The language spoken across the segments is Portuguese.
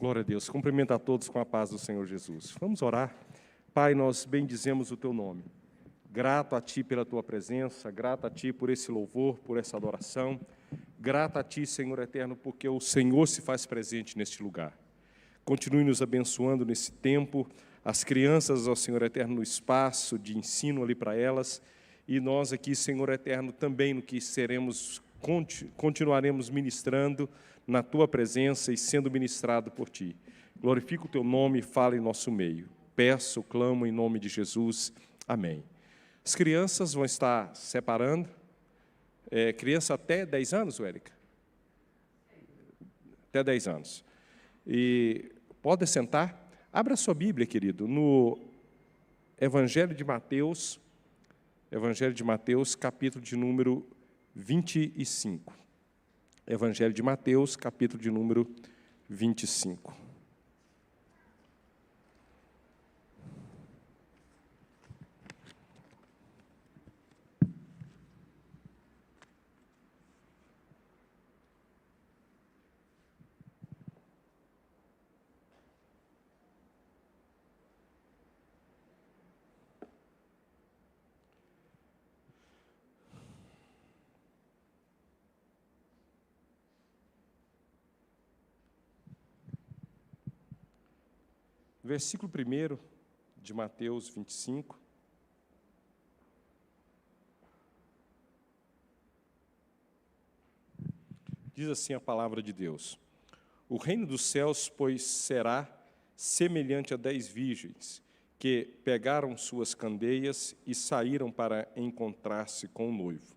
Glória a Deus. Cumprimento a todos com a paz do Senhor Jesus. Vamos orar. Pai, nós bendizemos o Teu nome. Grato a Ti pela Tua presença, grato a Ti por esse louvor, por essa adoração. Grato a Ti, Senhor eterno, porque o Senhor se faz presente neste lugar. Continue nos abençoando nesse tempo, as crianças, ó Senhor eterno, no espaço de ensino ali para elas, e nós aqui, Senhor eterno, também no que continuaremos ministrando na Tua presença e sendo ministrado por Ti. Glorifica o Teu nome e fala em nosso meio. Peço, clamo em nome de Jesus. Amém. As crianças vão estar separando. Criança até 10 anos, Érica? Até 10 anos. E pode sentar. Abra a sua Bíblia, querido, no Evangelho de Mateus, capítulo de número 25. Evangelho de Mateus, capítulo de número 25. Versículo 1 de Mateus 25. Diz assim a palavra de Deus: O reino dos céus, pois, será semelhante a 10 virgens, que pegaram suas candeias e saíram para encontrar-se com o noivo.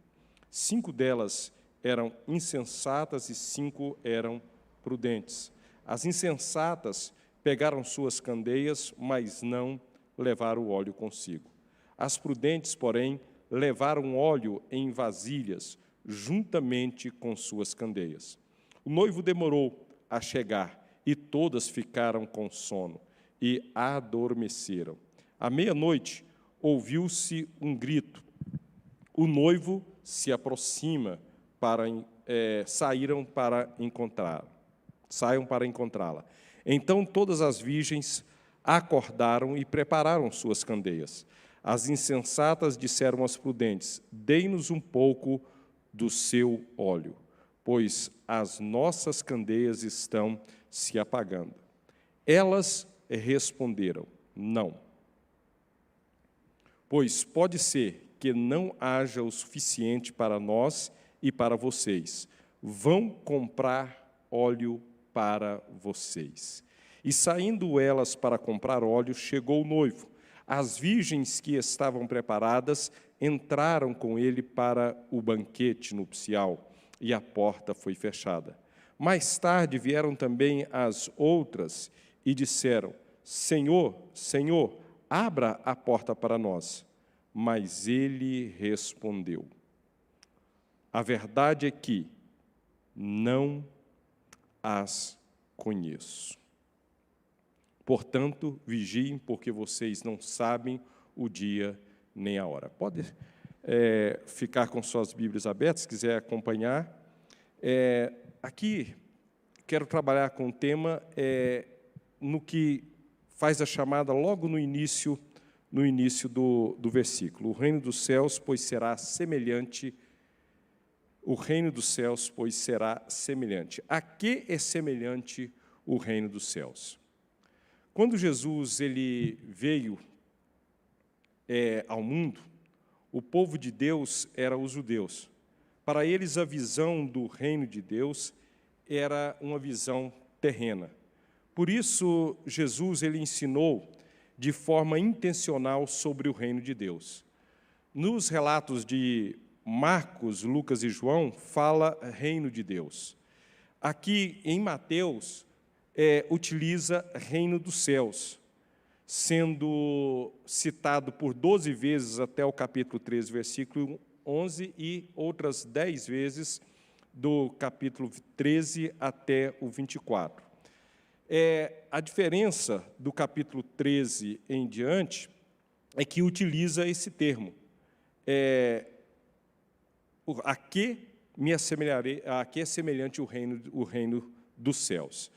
5 delas eram insensatas e 5 eram prudentes. As insensatas pegaram suas candeias, mas não levaram o óleo consigo. As prudentes, porém, levaram óleo em vasilhas, juntamente com suas candeias. O noivo demorou a chegar, e todas ficaram com sono, e adormeceram. À meia-noite, ouviu-se um grito. O noivo se aproxima, saiam para encontrá-la. Então todas as virgens acordaram e prepararam suas candeias. As insensatas disseram às prudentes: Dei-nos um pouco do seu óleo, pois as nossas candeias estão se apagando. Elas responderam: Não. Pois pode ser que não haja o suficiente para nós e para vocês. Vão comprar óleo para vocês. E saindo elas para comprar óleo, chegou o noivo. As virgens que estavam preparadas entraram com ele para o banquete nupcial, e a porta foi fechada. Mais tarde vieram também as outras e disseram: Senhor, Senhor, abra a porta para nós. Mas ele respondeu: A verdade é que não as conheço. Portanto, vigiem, porque vocês não sabem o dia nem a hora. Pode ficar com suas Bíblias abertas, se quiser acompanhar. Aqui, quero trabalhar com o tema no que faz a chamada logo no início do versículo. O reino dos céus, pois será semelhante. O reino dos céus, pois será semelhante. A que é semelhante o reino dos céus? Quando Jesus ele veio ao mundo, o povo de Deus era os judeus. Para eles, a visão do reino de Deus era uma visão terrena. Por isso, Jesus ele ensinou de forma intencional sobre o reino de Deus. Nos relatos de Marcos, Lucas e João, fala reino de Deus. Aqui em Mateus, utiliza reino dos céus, sendo citado por 12 vezes até o capítulo 13, versículo 11, e outras 10 vezes do capítulo 13 até o 24. A diferença do capítulo 13 em diante é que utiliza esse termo. A que me assemelharei, a que é semelhante o reino dos céus.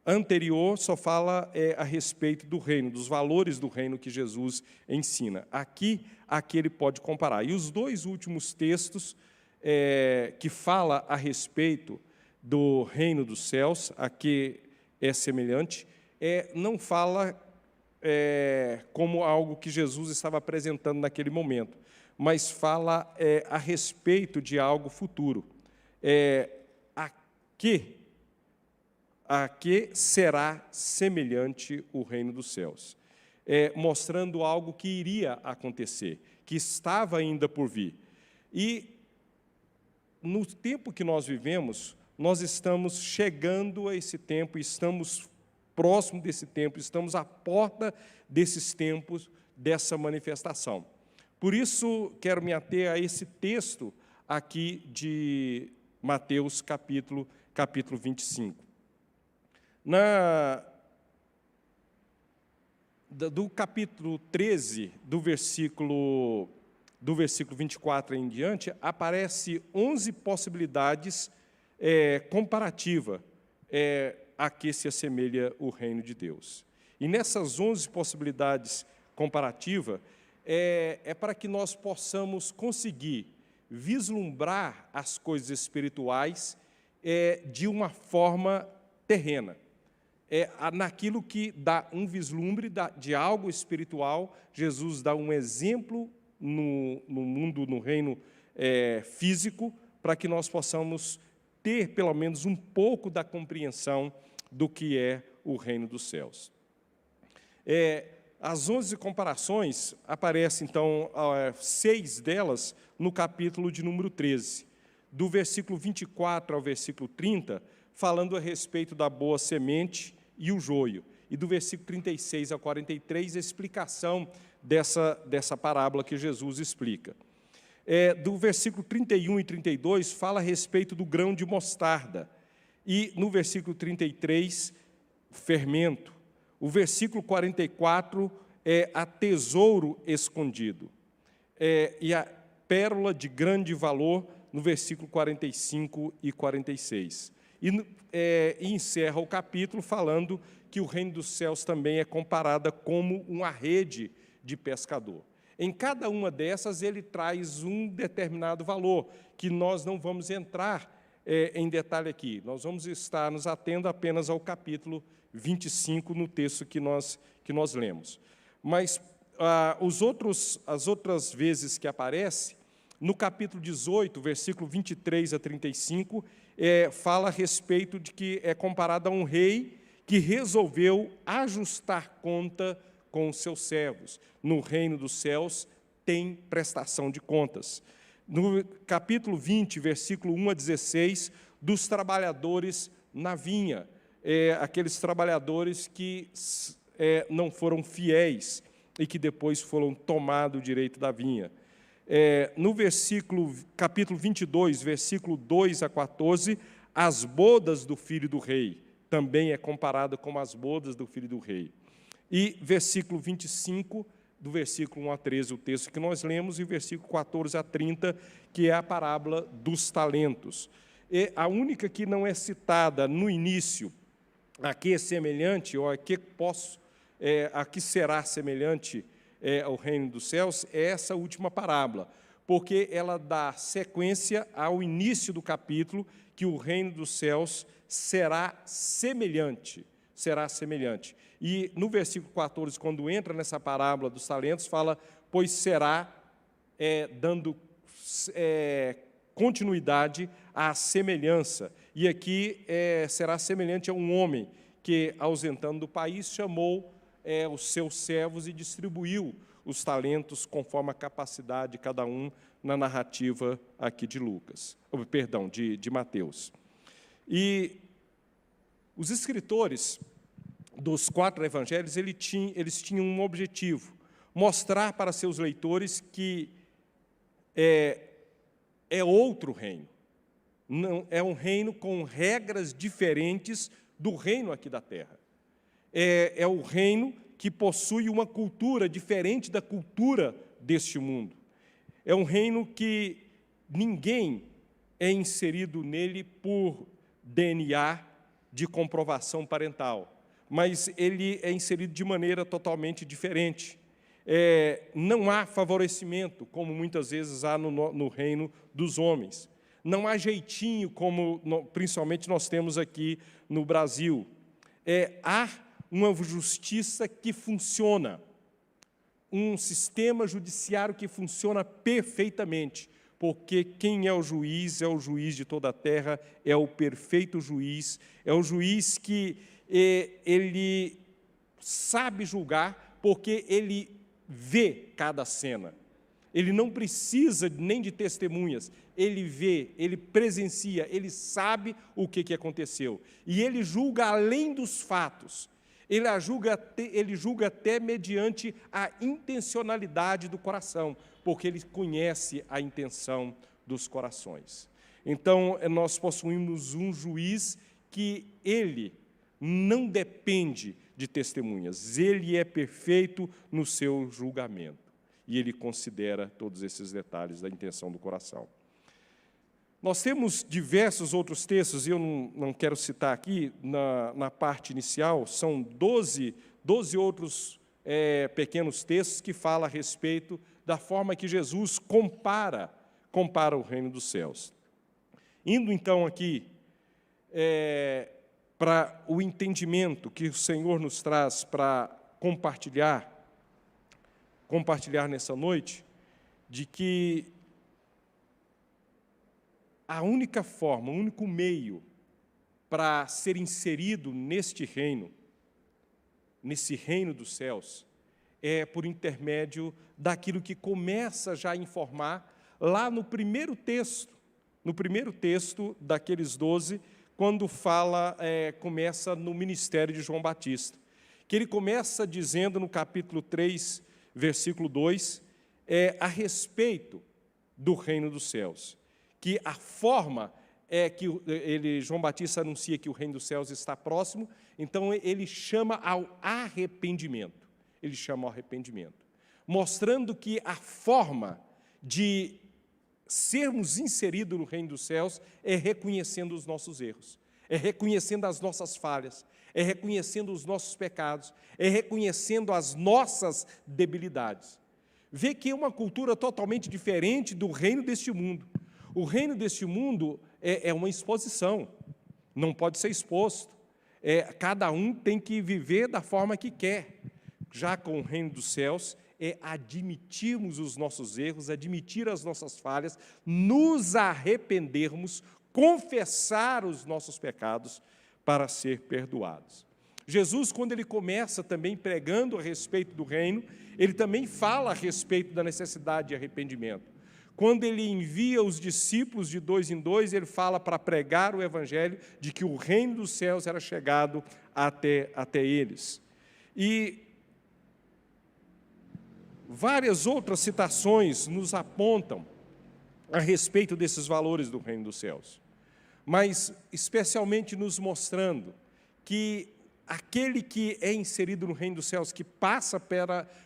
anterior só fala a respeito do reino, dos valores do reino que Jesus ensina. Aqui ele pode comparar. E os dois últimos textos que fala a respeito do reino dos céus, a que é semelhante, não fala como algo que Jesus estava apresentando naquele momento, mas fala a respeito de algo futuro. A que será semelhante o reino dos céus, mostrando algo que iria acontecer, que estava ainda por vir. E, no tempo que nós vivemos, nós estamos chegando a esse tempo, estamos próximo desse tempo, estamos à porta desses tempos, dessa manifestação. Por isso, quero me ater a esse texto aqui de Mateus, capítulo 25. Do capítulo 13, do versículo 24 em diante, aparece 11 possibilidades comparativas a que se assemelha o reino de Deus. E nessas 11 possibilidades comparativas, para que nós possamos conseguir vislumbrar as coisas espirituais de uma forma terrena. Naquilo que dá um vislumbre de algo espiritual. Jesus dá um exemplo no mundo, no reino físico, para que nós possamos ter, pelo menos, um pouco da compreensão do que é o reino dos céus. As 11 comparações aparecem, então, 6 delas no capítulo de número 13, do versículo 24 ao versículo 30, falando a respeito da boa semente e o joio, e do versículo 36 ao 43, a explicação dessa parábola que Jesus explica. Do versículo 31 e 32, fala a respeito do grão de mostarda, e no versículo 33, fermento. O versículo 44 a tesouro escondido, e a pérola de grande valor, no versículo 45 e 46. E encerra o capítulo falando que o reino dos céus também é comparada como uma rede de pescador. Em cada uma dessas, ele traz um determinado valor, que nós não vamos entrar em detalhe aqui. Nós vamos estar nos atendo apenas ao capítulo 25, no texto que nós lemos. Mas as outras vezes que aparece, no capítulo 18, versículo 23 a 35, fala a respeito de que é comparado a um rei que resolveu ajustar conta com os seus servos. No reino dos céus tem prestação de contas. No capítulo 20, versículo 1 a 16, dos trabalhadores na vinha, aqueles trabalhadores que não foram fiéis e que depois foram tomados o direito da vinha. No capítulo 22, versículo 2 a 14, as bodas do filho do rei, também é comparado com as bodas do filho do rei. E versículo 25, do versículo 1 a 13, o texto que nós lemos, e versículo 14 a 30, que é a parábola dos talentos. A única que não é citada no início, a que é semelhante, ou a que será semelhante ao reino dos céus, é essa última parábola, porque ela dá sequência ao início do capítulo, que o reino dos céus será semelhante. E no versículo 14, quando entra nessa parábola dos talentos, fala, pois será, dando continuidade à semelhança. E aqui será semelhante a um homem que, ausentando do país, chamou os seus servos e distribuiu os talentos conforme a capacidade de cada um, na narrativa aqui de de Mateus. E os escritores dos 4 evangelhos, eles tinham um objetivo: mostrar para seus leitores que é outro reino. Não, é um reino com regras diferentes do reino aqui da terra. É o reino que possui uma cultura diferente da cultura deste mundo. É um reino que ninguém é inserido nele por DNA, de comprovação parental, mas ele é inserido de maneira totalmente diferente. Não há favorecimento, como muitas vezes há no reino dos homens. Não há jeitinho, como principalmente nós temos aqui no Brasil. Há uma justiça que funciona, um sistema judiciário que funciona perfeitamente, porque quem é o juiz de toda a terra, é o perfeito juiz, é o juiz que ele sabe julgar, porque ele vê cada cena. Ele não precisa nem de testemunhas, ele vê, ele presencia, ele sabe o que aconteceu. E ele julga além dos fatos, ele julga até mediante a intencionalidade do coração, porque ele conhece a intenção dos corações. Então, nós possuímos um juiz que ele não depende de testemunhas, ele é perfeito no seu julgamento. E ele considera todos esses detalhes da intenção do coração. Nós temos diversos outros textos, e eu não quero citar aqui, na parte inicial, são 12 outros pequenos textos que falam a respeito da forma que Jesus compara o reino dos céus. Indo, então, aqui para o entendimento que o Senhor nos traz para compartilhar nessa noite, de que a única forma, o único meio para ser inserido nesse reino dos céus, é por intermédio daquilo que começa já a informar lá no primeiro texto daqueles 12, quando começa no ministério de João Batista, que ele começa dizendo no capítulo 3, versículo 2, a respeito do reino dos céus, que a forma que João Batista anuncia que o reino dos céus está próximo, então ele chama ao arrependimento, mostrando que a forma de sermos inseridos no reino dos céus é reconhecendo os nossos erros, é reconhecendo as nossas falhas, é reconhecendo os nossos pecados, é reconhecendo as nossas debilidades. Vê que é uma cultura totalmente diferente do reino deste mundo. O reino deste mundo é uma exposição, não pode ser exposto. Cada um tem que viver da forma que quer. Já com o reino dos céus, admitirmos os nossos erros, admitir as nossas falhas, nos arrependermos, confessar os nossos pecados para ser perdoados. Jesus, quando ele começa também pregando a respeito do reino, ele também fala a respeito da necessidade de arrependimento. Quando ele envia os discípulos de 2 em 2, ele fala para pregar o evangelho de que o reino dos céus era chegado até eles. E várias outras citações nos apontam a respeito desses valores do reino dos céus, mas especialmente nos mostrando que aquele que é inserido no reino dos céus, que passa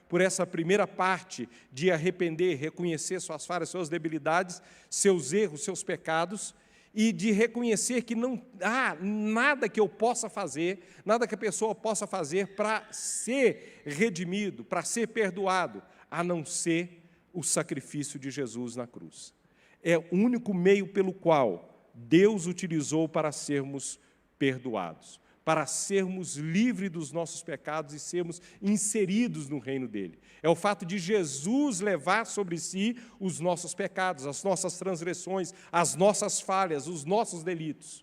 por essa primeira parte de arrepender, reconhecer suas falhas, suas debilidades, seus erros, seus pecados, e de reconhecer que não há nada que eu possa fazer, nada que a pessoa possa fazer para ser redimido, para ser perdoado, a não ser o sacrifício de Jesus na cruz. É o único meio pelo qual Deus utilizou para sermos perdoados, para sermos livres dos nossos pecados e sermos inseridos no reino dele. É o fato de Jesus levar sobre si os nossos pecados, as nossas transgressões, as nossas falhas, os nossos delitos.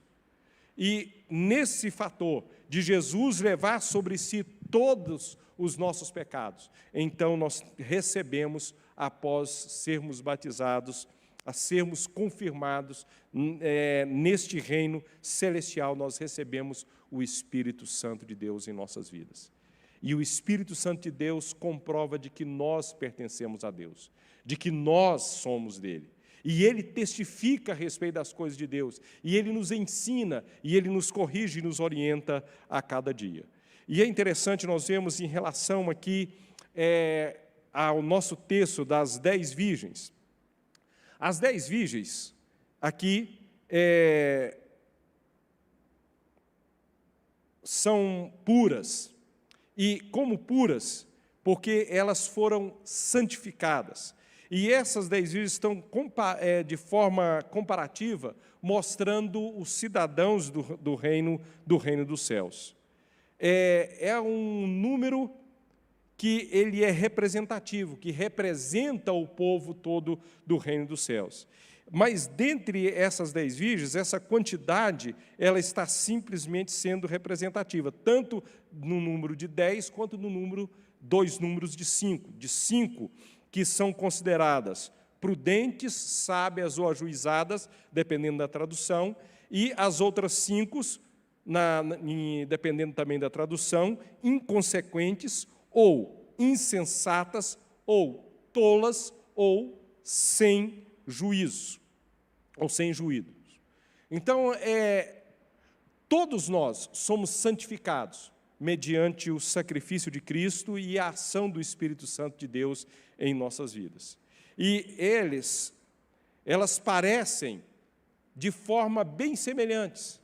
E nesse fator de Jesus levar sobre si todos os nossos pecados, então nós recebemos, após sermos batizados, a sermos confirmados neste reino celestial, nós recebemos o Espírito Santo de Deus em nossas vidas. E o Espírito Santo de Deus comprova de que nós pertencemos a Deus, de que nós somos dele. E ele testifica a respeito das coisas de Deus, e ele nos ensina, e ele nos corrige e nos orienta a cada dia. E é interessante, nós vemos em relação aqui ao nosso texto das 10 virgens. As 10 virgens, aqui, são puras. E como puras, porque elas foram santificadas. E essas 10 virgens estão de forma comparativa mostrando os cidadãos do reino dos céus. É um número que ele é representativo, que representa o povo todo do reino dos céus. Mas, dentre essas 10 virgens, essa quantidade ela está simplesmente sendo representativa, tanto no número de 10 quanto no número, 2 números de 5. De 5 que são consideradas prudentes, sábias ou ajuizadas, dependendo da tradução, e as outras 5, dependendo também da tradução, inconsequentes ou insensatas ou tolas ou sem juízo, ou sem juízo. Então, todos nós somos santificados mediante o sacrifício de Cristo e a ação do Espírito Santo de Deus em nossas vidas. E elas parecem de forma bem semelhantes.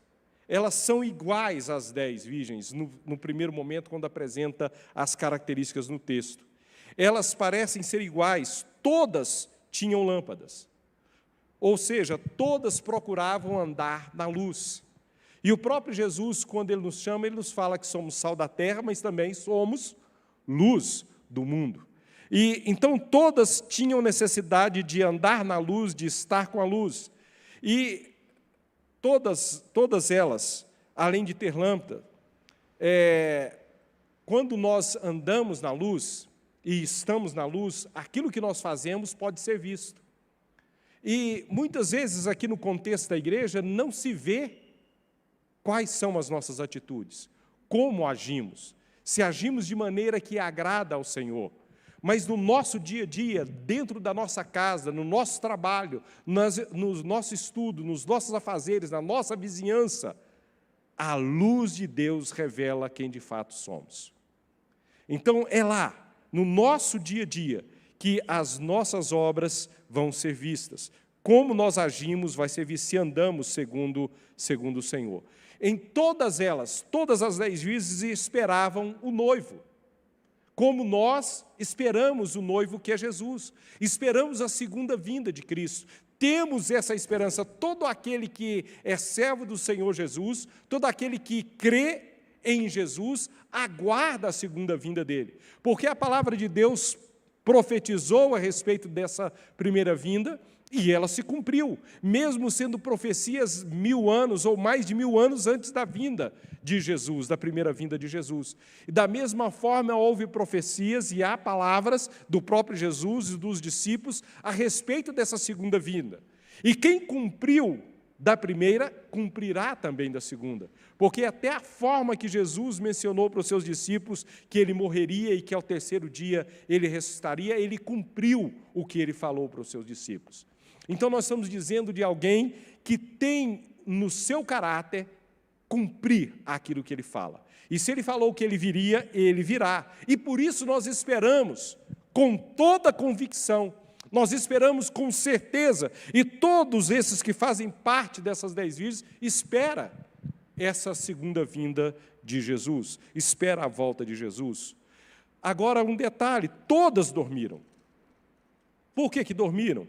Elas são iguais às 10 virgens, no primeiro momento, quando apresenta as características no texto. Elas parecem ser iguais, todas tinham lâmpadas. Ou seja, todas procuravam andar na luz. E o próprio Jesus, quando Ele nos chama, Ele nos fala que somos sal da terra, mas também somos luz do mundo. E então todas tinham necessidade de andar na luz, de estar com a luz. E todas elas, além de ter lâmpada, quando nós andamos na luz e estamos na luz, aquilo que nós fazemos pode ser visto. E muitas vezes aqui no contexto da igreja não se vê quais são as nossas atitudes, como agimos, se agimos de maneira que agrada ao Senhor. Mas no nosso dia a dia, dentro da nossa casa, no nosso trabalho, no nosso estudo, nos nossos afazeres, na nossa vizinhança, a luz de Deus revela quem de fato somos. Então, é lá, no nosso dia a dia, que as nossas obras vão ser vistas. Como nós agimos vai ser visto se andamos segundo o Senhor. Em todas elas, todas as 10 virgens esperavam o noivo. Como nós esperamos o noivo que é Jesus. Esperamos a segunda vinda de Cristo. Temos essa esperança. Todo aquele que é servo do Senhor Jesus, todo aquele que crê em Jesus, aguarda a segunda vinda dele. Porque a palavra de Deus profetizou a respeito dessa primeira vinda, e ela se cumpriu, mesmo sendo profecias 1000 anos ou mais de 1000 anos antes da vinda de Jesus, da primeira vinda de Jesus. E da mesma forma houve profecias e há palavras do próprio Jesus e dos discípulos a respeito dessa segunda vinda. E quem cumpriu da primeira, cumprirá também da segunda. Porque até a forma que Jesus mencionou para os seus discípulos, que ele morreria e que ao terceiro dia ele ressuscitaria, ele cumpriu o que ele falou para os seus discípulos. Então nós estamos dizendo de alguém que tem no seu caráter cumprir aquilo que ele fala. E se ele falou que ele viria, ele virá. E por isso nós esperamos com toda convicção, nós esperamos com certeza, e todos esses que fazem parte dessas 10 virgens, espera essa segunda vinda de Jesus, espera a volta de Jesus. Agora, um detalhe, todas dormiram. Por que dormiram?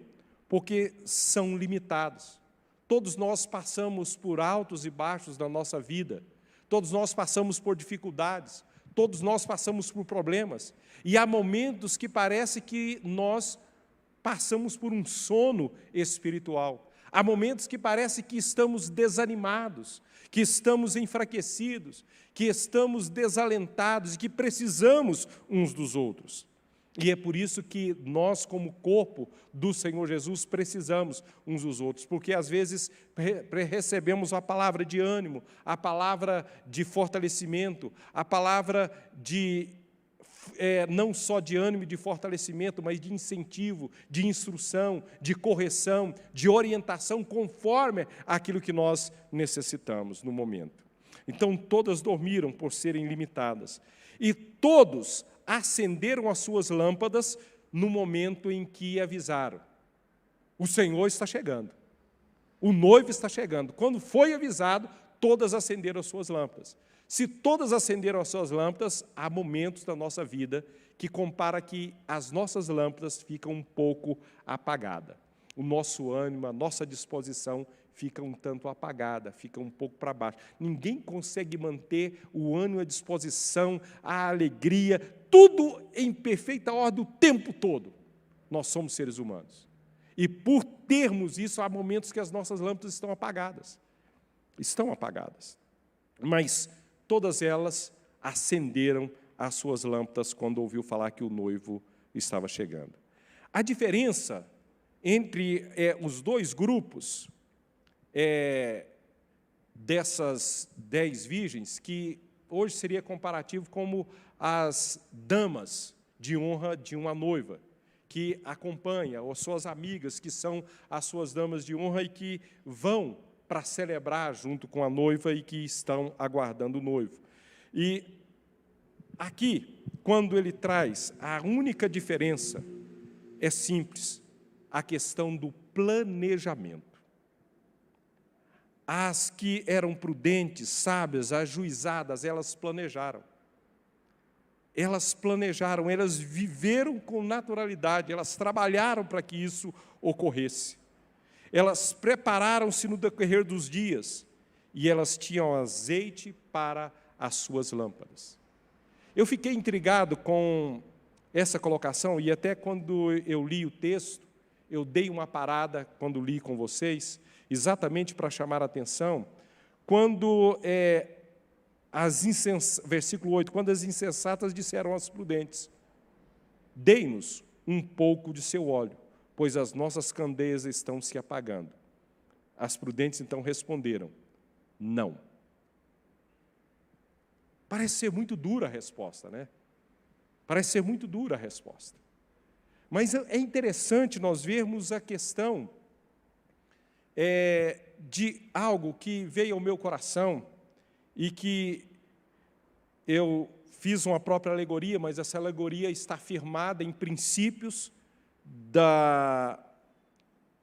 Porque são limitados. Todos nós passamos por altos e baixos na nossa vida, todos nós passamos por dificuldades, todos nós passamos por problemas, e há momentos que parece que nós passamos por um sono espiritual. Há momentos que parece que estamos desanimados, que estamos enfraquecidos, que estamos desalentados e que precisamos uns dos outros. E é por isso que nós, como corpo do Senhor Jesus, precisamos uns dos outros, porque às vezes recebemos a palavra de ânimo, a palavra de fortalecimento, a palavra de não só de ânimo e de fortalecimento, mas de incentivo, de instrução, de correção, de orientação, conforme aquilo que nós necessitamos no momento. Então, todas dormiram por serem limitadas. E todos acenderam as suas lâmpadas no momento em que avisaram. O Senhor está chegando. O noivo está chegando. Quando foi avisado, todas acenderam as suas lâmpadas. Se todas acenderam as suas lâmpadas, há momentos da nossa vida que compara que as nossas lâmpadas ficam um pouco apagadas. O nosso ânimo, a nossa disposição fica um tanto apagada, fica um pouco para baixo. Ninguém consegue manter o ânimo, a disposição, a alegria, tudo em perfeita ordem o tempo todo. Nós somos seres humanos. E por termos isso, há momentos que as nossas lâmpadas estão apagadas. Estão apagadas. Mas todas elas acenderam as suas lâmpadas quando ouviu falar que o noivo estava chegando. A diferença entre os dois grupos dessas 10 virgens, que hoje seria comparativo como as damas de honra de uma noiva, que acompanha, ou suas amigas, que são as suas damas de honra e que vão para celebrar junto com a noiva e que estão aguardando o noivo. E aqui, quando ele traz, a única diferença é simples, a questão do planejamento. As que eram prudentes, sábias, ajuizadas, elas planejaram. Elas planejaram, elas viveram com naturalidade, elas trabalharam para que isso ocorresse. Elas prepararam-se no decorrer dos dias e elas tinham azeite para as suas lâmpadas. Eu fiquei intrigado com essa colocação e até quando eu li o texto, eu dei uma parada quando li com vocês, exatamente para chamar a atenção, quando versículo 8, quando as insensatas disseram aos prudentes, dei-nos um pouco de seu óleo, pois as nossas candeias estão se apagando. As prudentes então responderam, não. Parece ser muito dura a resposta, né? Parece ser muito dura a resposta. Mas é interessante nós vermos a questão de algo que veio ao meu coração e que eu fiz uma própria alegoria, mas essa alegoria está firmada em princípios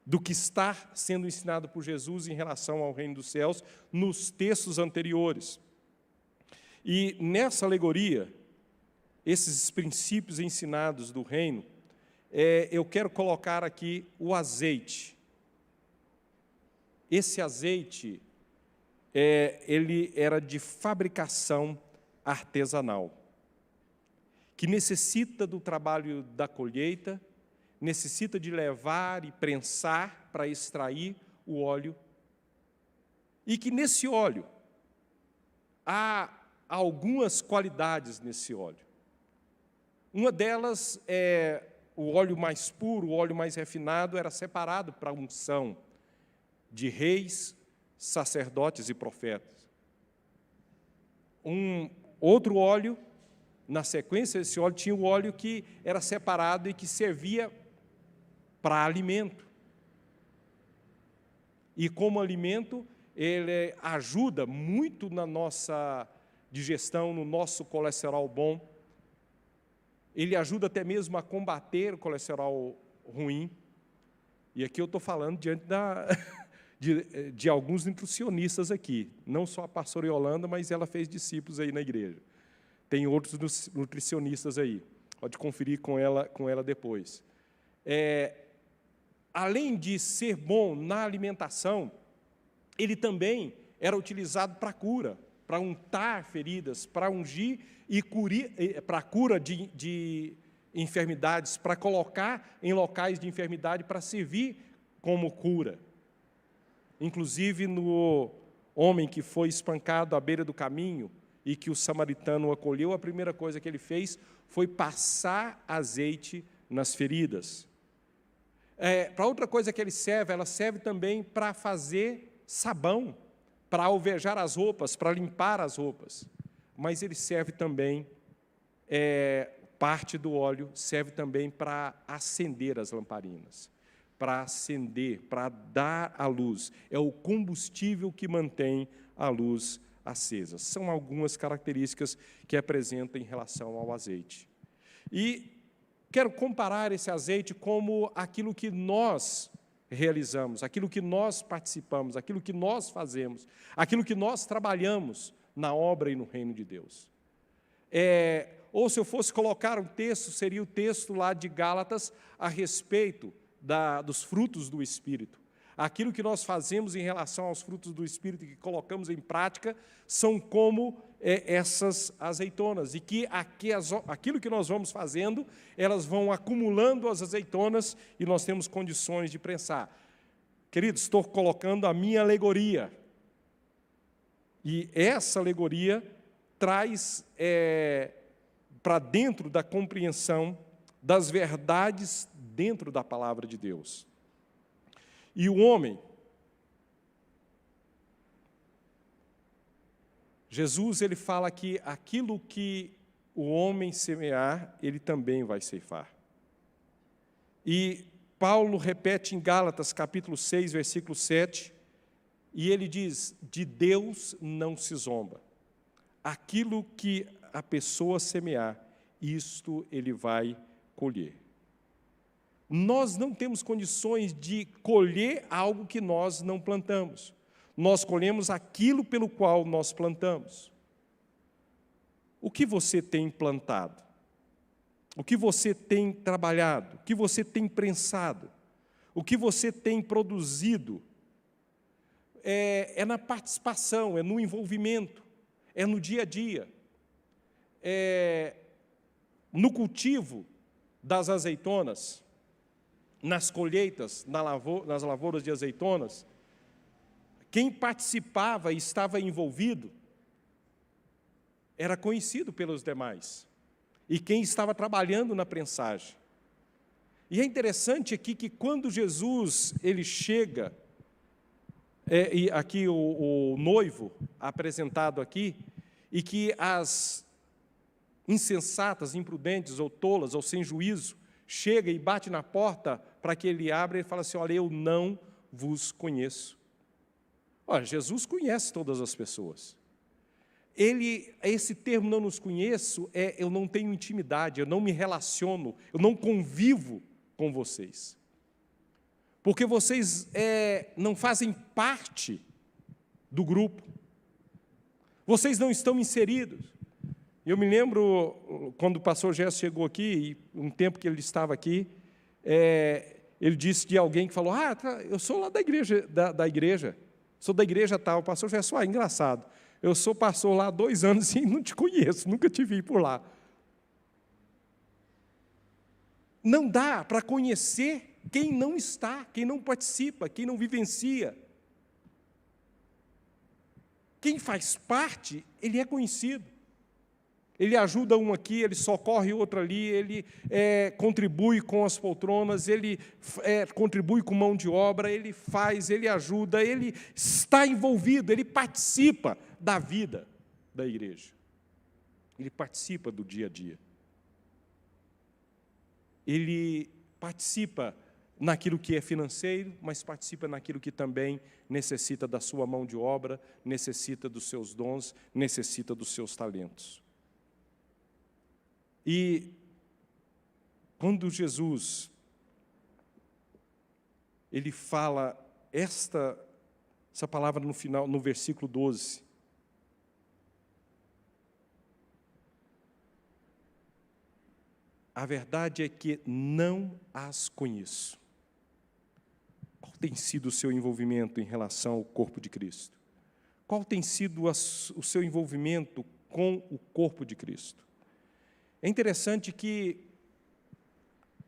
do que está sendo ensinado por Jesus em relação ao reino dos céus nos textos anteriores. E nessa alegoria, esses princípios ensinados do reino, eu quero colocar aqui o azeite. Esse azeite, ele era de fabricação artesanal, que necessita do trabalho da colheita, necessita de levar e prensar para extrair o óleo, e que nesse óleo há algumas qualidades nesse óleo. Uma delas é o óleo mais puro, o óleo mais refinado, era separado para a unção de reis, sacerdotes e profetas. Um outro óleo, na sequência desse óleo, tinha o óleo que era separado e que servia para alimento. E como alimento, ele ajuda muito na nossa digestão, no nosso colesterol bom. Ele ajuda até mesmo a combater o colesterol ruim. E aqui eu estou falando diante de alguns nutricionistas aqui. Não só a pastora Yolanda, mas ela fez discípulos aí na igreja. Tem outros nutricionistas aí. Pode conferir com ela depois. Além de ser bom na alimentação, ele também era utilizado para cura, para untar feridas, para ungir e para cura de enfermidades, para colocar em locais de enfermidade, para servir como cura. Inclusive no homem que foi espancado à beira do caminho e que o samaritano o acolheu, a primeira coisa que ele fez foi passar azeite nas feridas. Para outra coisa que ela serve também para fazer sabão, para alvejar as roupas, para limpar as roupas. Mas ele serve também, parte do óleo, serve também para acender as lamparinas, para acender, para dar a luz. É o combustível que mantém a luz acesa. São algumas características que apresenta em relação ao azeite. E quero comparar esse azeite como aquilo que nós realizamos, aquilo que nós participamos, aquilo que nós fazemos, aquilo que nós trabalhamos na obra e no reino de Deus. Ou se eu fosse colocar um texto, seria o texto lá de Gálatas a respeito dos frutos do Espírito. Aquilo que nós fazemos em relação aos frutos do Espírito e que colocamos em prática são como essas azeitonas, e que aquilo que nós vamos fazendo, elas vão acumulando as azeitonas e nós temos condições de prensar. Queridos, estou colocando a minha alegoria, e essa alegoria traz para dentro da compreensão das verdades dentro da palavra de Deus. E o homem, Jesus, ele fala que aquilo que o homem semear, ele também vai ceifar. E Paulo repete em Gálatas, capítulo 6, versículo 7, e ele diz, de Deus não se zomba. Aquilo que a pessoa semear, isto ele vai colher. Nós não temos condições de colher algo que nós não plantamos. Nós colhemos aquilo pelo qual nós plantamos. O que você tem plantado? O que você tem trabalhado? O que você tem prensado? O que você tem produzido? É na participação, é no envolvimento, é no dia a dia, no cultivo das azeitonas, nas colheitas, nas lavouras de azeitonas. Quem participava e estava envolvido era conhecido pelos demais, e quem estava trabalhando na prensagem. E é interessante aqui que quando Jesus ele chega, e aqui o noivo apresentado aqui, e que as insensatas, imprudentes ou tolas ou sem juízo chega e bate na porta para que ele abra, ele fala assim, olha, eu não vos conheço. Olha, Jesus conhece todas as pessoas. Esse termo não nos conheço, eu não tenho intimidade, eu não me relaciono, eu não convivo com vocês. Porque vocês não fazem parte do grupo. Vocês não estão inseridos. Eu me lembro, quando o pastor Gerson chegou aqui, e um tempo que ele estava aqui, ele disse de alguém que falou, eu sou lá da igreja, sou da igreja tal. O pastor Gerson, engraçado, eu sou pastor lá há 2 anos e não te conheço, nunca te vi por lá. Não dá para conhecer quem não está, quem não participa, quem não vivencia. Quem faz parte, ele é conhecido. Ele ajuda um aqui, ele socorre outro ali, ele contribui com as poltronas, ele contribui com mão de obra, ele faz, ele ajuda, ele está envolvido, ele participa da vida da igreja. Ele participa do dia a dia. Ele participa naquilo que é financeiro, mas participa naquilo que também necessita da sua mão de obra, necessita dos seus dons, necessita dos seus talentos. E quando Jesus ele fala essa palavra no final, no versículo 12, a verdade é que não as conheço. Qual tem sido o seu envolvimento em relação ao corpo de Cristo? Qual tem sido o seu envolvimento com o corpo de Cristo? É interessante que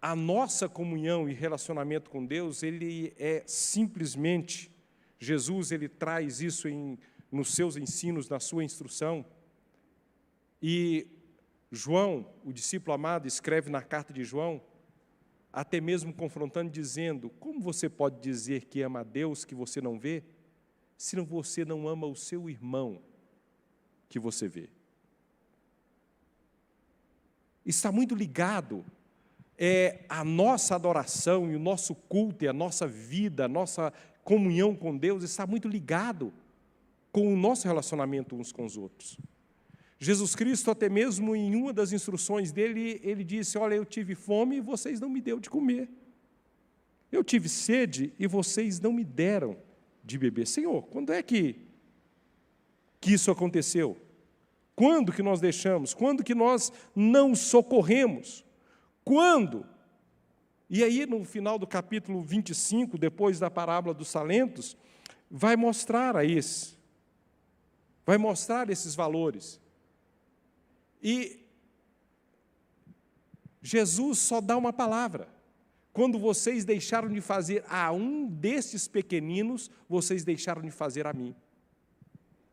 a nossa comunhão e relacionamento com Deus, ele é simplesmente, Jesus ele traz isso nos seus ensinos, na sua instrução, e João, o discípulo amado, escreve na carta de João, até mesmo confrontando, dizendo, como você pode dizer que ama a Deus que você não vê, se você não ama o seu irmão que você vê? Está muito ligado a nossa adoração e o nosso culto e a nossa vida, a nossa comunhão com Deus está muito ligado com o nosso relacionamento uns com os outros. Jesus Cristo, até mesmo em uma das instruções dele, ele disse, olha, eu tive fome e vocês não me deram de comer. Eu tive sede e vocês não me deram de beber. Senhor, quando é que que isso aconteceu? Quando que nós deixamos? Quando que nós não socorremos? Quando? E aí, no final do capítulo 25, depois da parábola dos talentos, vai mostrar vai mostrar esses valores. E Jesus só dá uma palavra: quando vocês deixaram de fazer a um destes pequeninos, vocês deixaram de fazer a mim.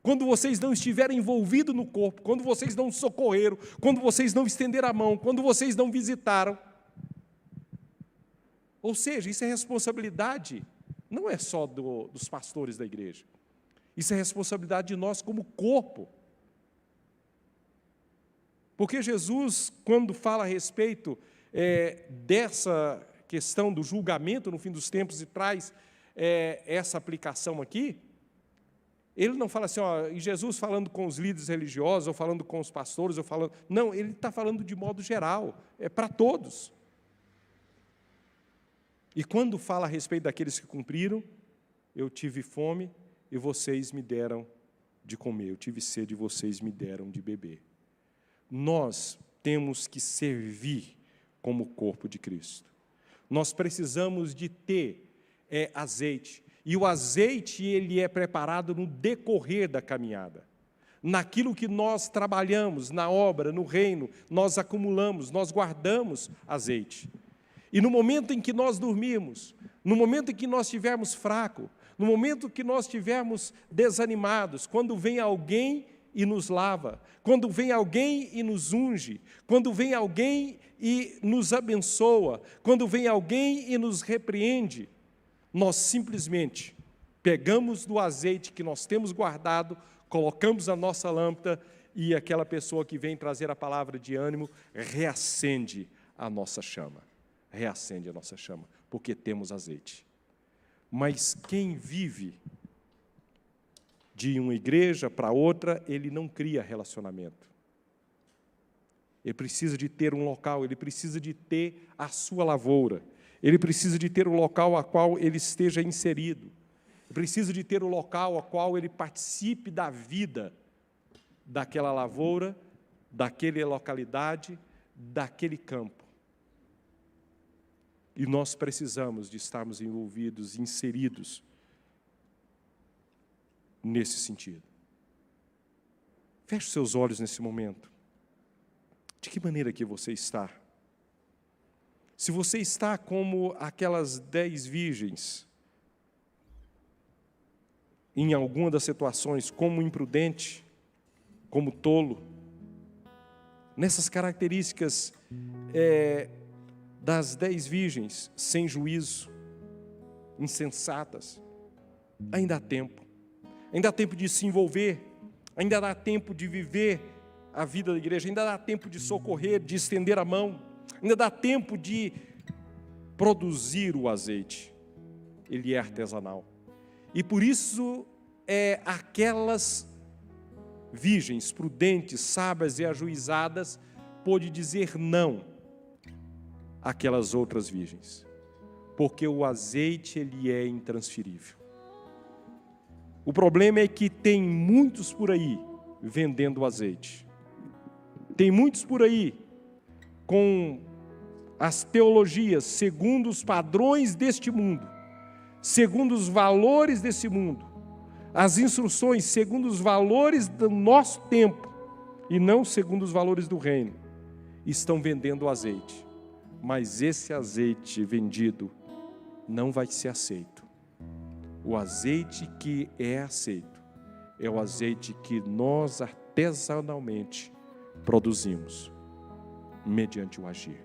Quando vocês não estiverem envolvidos no corpo, quando vocês não socorreram, quando vocês não estenderam a mão, quando vocês não visitaram. Ou seja, isso é responsabilidade, não é só dos pastores da igreja. Isso é responsabilidade de nós como corpo. Porque Jesus, quando fala a respeito dessa questão do julgamento no fim dos tempos e traz essa aplicação aqui, ele não fala assim, e Jesus falando com os líderes religiosos, ou falando com os pastores, não, ele está falando de modo geral, é para todos. E quando fala a respeito daqueles que cumpriram, eu tive fome e vocês me deram de comer, eu tive sede e vocês me deram de beber. Nós temos que servir como corpo de Cristo. Nós precisamos de ter azeite. E o azeite, ele é preparado no decorrer da caminhada. Naquilo que nós trabalhamos, na obra, no reino, nós acumulamos, nós guardamos azeite. E no momento em que nós dormirmos, no momento em que nós estivermos fracos, no momento que nós estivermos desanimados, quando vem alguém e nos lava, quando vem alguém e nos unge, quando vem alguém e nos abençoa, quando vem alguém e nos repreende, nós simplesmente pegamos do azeite que nós temos guardado, colocamos na nossa lâmpada e aquela pessoa que vem trazer a palavra de ânimo reacende a nossa chama. Reacende a nossa chama, porque temos azeite. Mas quem vive de uma igreja para outra, ele não cria relacionamento. Ele precisa de ter um local, ele precisa de ter a sua lavoura. Ele precisa de ter o local a qual ele esteja inserido. Ele precisa de ter o local a qual ele participe da vida daquela lavoura, daquela localidade, daquele campo. E nós precisamos de estarmos envolvidos, inseridos nesse sentido. Feche seus olhos nesse momento. De que maneira que você está? Se você está como aquelas 10 virgens, em alguma das situações, como imprudente, como tolo, nessas características das 10 virgens, sem juízo, insensatas, ainda há tempo. Ainda há tempo de se envolver, ainda dá tempo de viver a vida da igreja, ainda dá tempo de socorrer, de estender a mão, ainda dá tempo de produzir o azeite. Ele é artesanal. E por isso, aquelas virgens prudentes, sábias e ajuizadas, pôde dizer não àquelas outras virgens, porque o azeite ele é intransferível. O problema é que tem muitos por aí vendendo azeite. Tem muitos por aí com as teologias segundo os padrões deste mundo, segundo os valores desse mundo, as instruções segundo os valores do nosso tempo e não segundo os valores do reino. Estão vendendo azeite, mas esse azeite vendido não vai ser aceito. O azeite que é aceito é o azeite que nós artesanalmente produzimos mediante o agir.